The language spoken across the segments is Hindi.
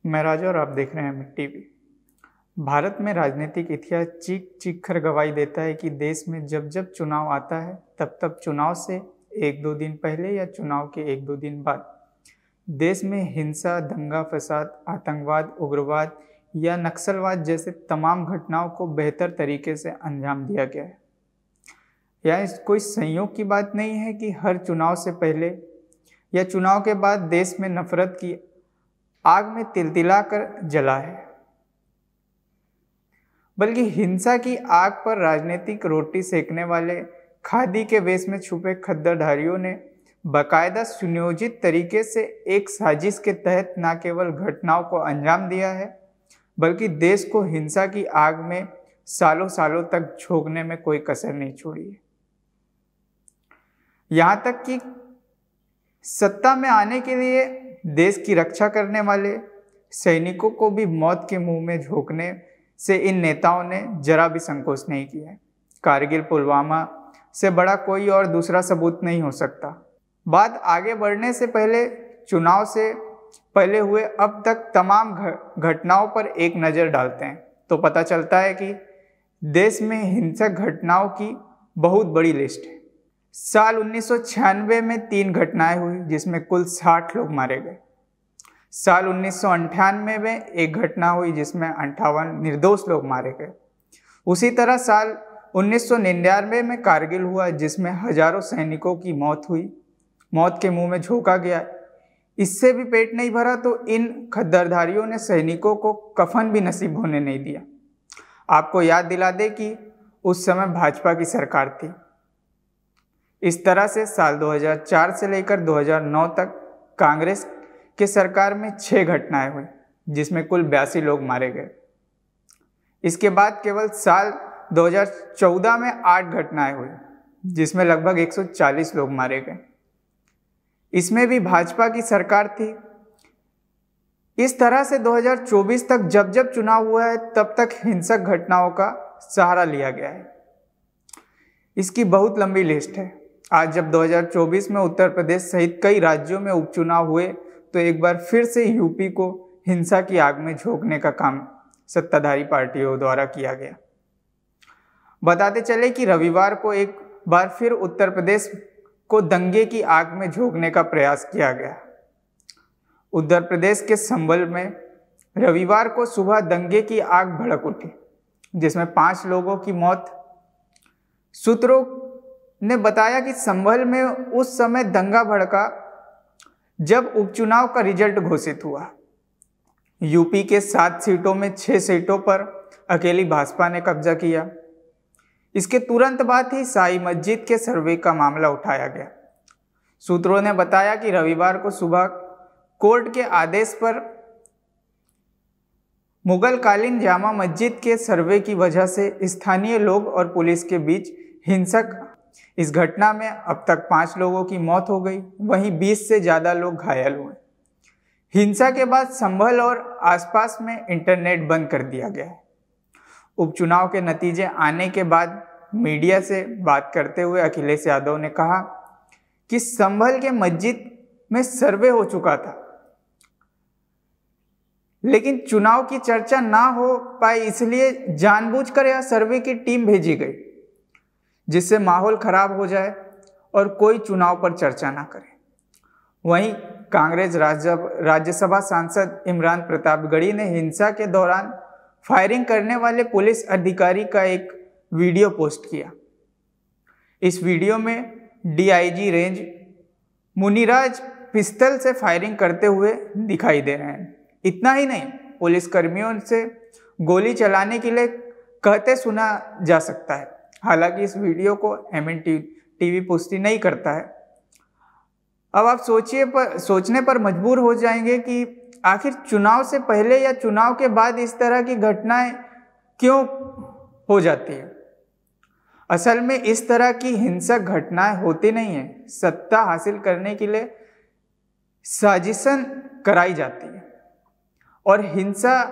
मैं राजा और आप देख रहे हैं मिड टीवी। भारत में राजनीतिक इतिहास चीख चीख कर गवाही देता है कि देश में जब जब चुनाव आता है तब तब चुनाव से एक दो दिन पहले या चुनाव के एक दो दिन बाद देश में हिंसा, दंगा फसाद, आतंकवाद, उग्रवाद या नक्सलवाद जैसे तमाम घटनाओं को बेहतर तरीके से अंजाम दिया गया है। यह कोई संयोग की बात नहीं है कि हर चुनाव से पहले या चुनाव के बाद देश में नफरत की आग में तिलतिलाकर जला है, बल्कि हिंसा की आग पर राजनीतिक रोटी सेकने वाले खादी के वेश में छुपे खद्दरधारियों ने बाकायदा सुनियोजित तरीके से एक साजिश के तहत न केवल घटनाओं को अंजाम दिया है, बल्कि देश को हिंसा की आग में सालों सालों तक झोंकने में कोई कसर नहीं छोड़ी है। यहाँ तक कि सत्ता में आने के लिए देश की रक्षा करने वाले सैनिकों को भी मौत के मुंह में झोंकने से इन नेताओं ने जरा भी संकोच नहीं किया है। कारगिल, पुलवामा से बड़ा कोई और दूसरा सबूत नहीं हो सकता। बात आगे बढ़ने से पहले चुनाव से पहले हुए अब तक तमाम घटनाओं पर एक नज़र डालते हैं तो पता चलता है कि देश में हिंसक घटनाओं की बहुत बड़ी लिस्ट है। साल 1996 में 3 घटनाएं हुई जिसमें कुल 60 लोग मारे गए। साल 1998 में एक घटना हुई जिसमें 58 निर्दोष लोग मारे गए। उसी तरह साल 1999 में कारगिल हुआ जिसमें हजारों सैनिकों की मौत हुई, मौत के मुंह में झोंका गया। इससे भी पेट नहीं भरा तो इन खद्दरधारियों ने सैनिकों को कफन भी नसीब होने नहीं दिया। आपको याद दिला दे कि उस समय भाजपा की सरकार थी। इस तरह से साल 2004 से लेकर 2009 तक कांग्रेस के सरकार में 6 घटनाएं हुई जिसमें कुल 82 लोग मारे गए। इसके बाद केवल साल 2014 में 8 घटनाएं हुई जिसमें लगभग 140 लोग मारे गए। इसमें भी भाजपा की सरकार थी। इस तरह से 2024 तक जब जब चुनाव हुआ है तब तक हिंसक घटनाओं का सहारा लिया गया है। इसकी बहुत लंबी लिस्ट है। आज जब 2024 में उत्तर प्रदेश सहित कई राज्यों में उपचुनाव हुए तो एक बार फिर से यूपी को हिंसा की आग में झोंकने का काम सत्ताधारी पार्टियों द्वारा किया गया। बताते चले कि रविवार को एक बार फिर उत्तर प्रदेश को दंगे की आग में झोंकने का प्रयास किया गया। उत्तर प्रदेश के संभल में रविवार को सुबह दंगे की आग भड़क उठी जिसमें 5 लोगों की मौत। सूत्रों ने बताया कि संभल में उस समय दंगा भड़का जब उपचुनाव का रिजल्ट घोषित हुआ। यूपी के 7 सीटों में 6 सीटों पर अकेली भाजपा ने कब्जा किया। इसके तुरंत बाद ही शाही मस्जिद के सर्वे का मामला उठाया गया। सूत्रों ने बताया कि रविवार को सुबह कोर्ट के आदेश पर मुगलकालीन जामा मस्जिद के सर्वे की वजह से स्थानीय लोग और पुलिस के बीच हिंसक इस घटना में अब तक 5 लोगों की मौत हो गई, वहीं 20 से ज़्यादा लोग घायल हुए। हिंसा के बाद संभल और आसपास में इंटरनेट बंद कर दिया गया है। उपचुनाव के नतीजे आने के बाद मीडिया से बात करते हुए अखिलेश यादव ने कहा कि संभल के मस्जिद में सर्वे हो चुका था, लेकिन चुनाव की चर्चा ना हो पाए इसलिए जानबूझकर यह सर्वे की टीम भेजी गई जिससे माहौल खराब हो जाए और कोई चुनाव पर चर्चा ना करे। वहीं कांग्रेस राज्यसभा सांसद इमरान प्रतापगढ़ी ने हिंसा के दौरान फायरिंग करने वाले पुलिस अधिकारी का एक वीडियो पोस्ट किया। इस वीडियो में डीआईजी रेंज मुनिराज पिस्तल से फायरिंग करते हुए दिखाई दे रहे हैं। इतना ही नहीं, पुलिसकर्मियों से गोली चलाने के लिए कहते सुना जा सकता है। हालांकि इस वीडियो को MNTV पुष्टि नहीं करता है। अब आप सोचने पर मजबूर हो जाएंगे कि आखिर चुनाव से पहले या चुनाव के बाद इस तरह की घटनाएं क्यों हो जाती है। असल में इस तरह की हिंसक घटनाएं होती नहीं है, सत्ता हासिल करने के लिए साजिशन कराई जाती है और हिंसा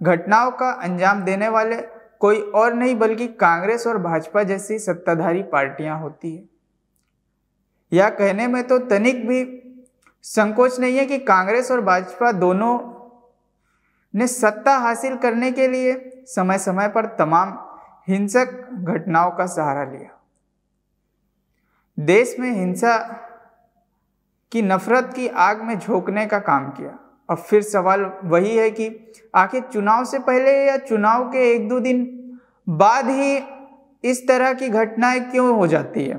घटनाओं का अंजाम देने वाले कोई और नहीं बल्कि कांग्रेस और भाजपा जैसी सत्ताधारी पार्टियां होती है। यह कहने में तो तनिक भी संकोच नहीं है कि कांग्रेस और भाजपा दोनों ने सत्ता हासिल करने के लिए समय समय पर तमाम हिंसक घटनाओं का सहारा लिया। देश में हिंसा की नफरत की आग में झोंकने का काम किया। अब फिर सवाल वही है कि आखिर चुनाव से पहले या चुनाव के 1-2 दिन बाद ही इस तरह की घटनाएं क्यों हो जाती है।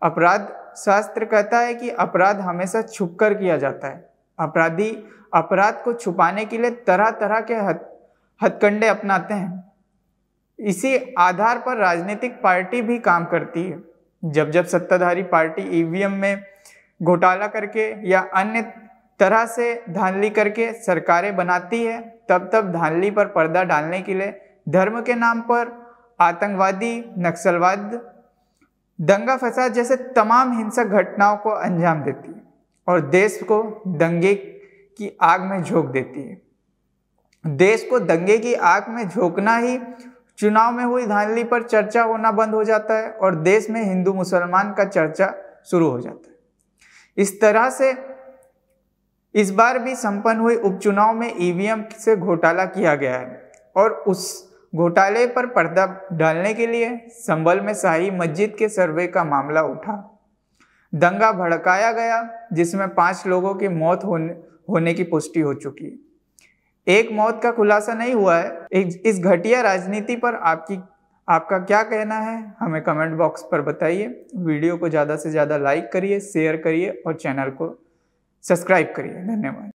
अपराध शास्त्र कहता है कि अपराध हमेशा छुपकर किया जाता है। अपराधी अपराध को छुपाने के लिए तरह तरह के हथकंडे अपनाते हैं। इसी आधार पर राजनीतिक पार्टी भी काम करती है। जब जब सत्ताधारी पार्टी ईवीएम में घोटाला करके या अन्य तरह से धांधली करके सरकारें बनाती है, तब तब धांधली पर पर्दा डालने के लिए धर्म के नाम पर आतंकवादी, नक्सलवाद, दंगा फसाद जैसे तमाम हिंसक घटनाओं को अंजाम देती है और देश को दंगे की आग में झोंक देती है। देश को दंगे की आग में झोंकना ही चुनाव में हुई धांधली पर चर्चा होना बंद हो जाता है और देश में हिंदू मुसलमान का चर्चा शुरू हो जाता है। इस तरह से इस बार भी संपन्न हुए उपचुनाव में ईवीएम से घोटाला किया गया है और उस घोटाले पर पर्दा डालने के लिए संभल में शाही मस्जिद के सर्वे का मामला उठा। दंगा भड़काया गया जिसमें 5 लोगों की मौत होने की पुष्टि हो चुकी है। एक मौत का खुलासा नहीं हुआ है। इस घटिया राजनीति पर आपका क्या कहना है, हमें कमेंट बॉक्स पर बताइए। वीडियो को ज़्यादा से ज़्यादा लाइक करिए, शेयर करिए और चैनल को सब्सक्राइब करिए। धन्यवाद।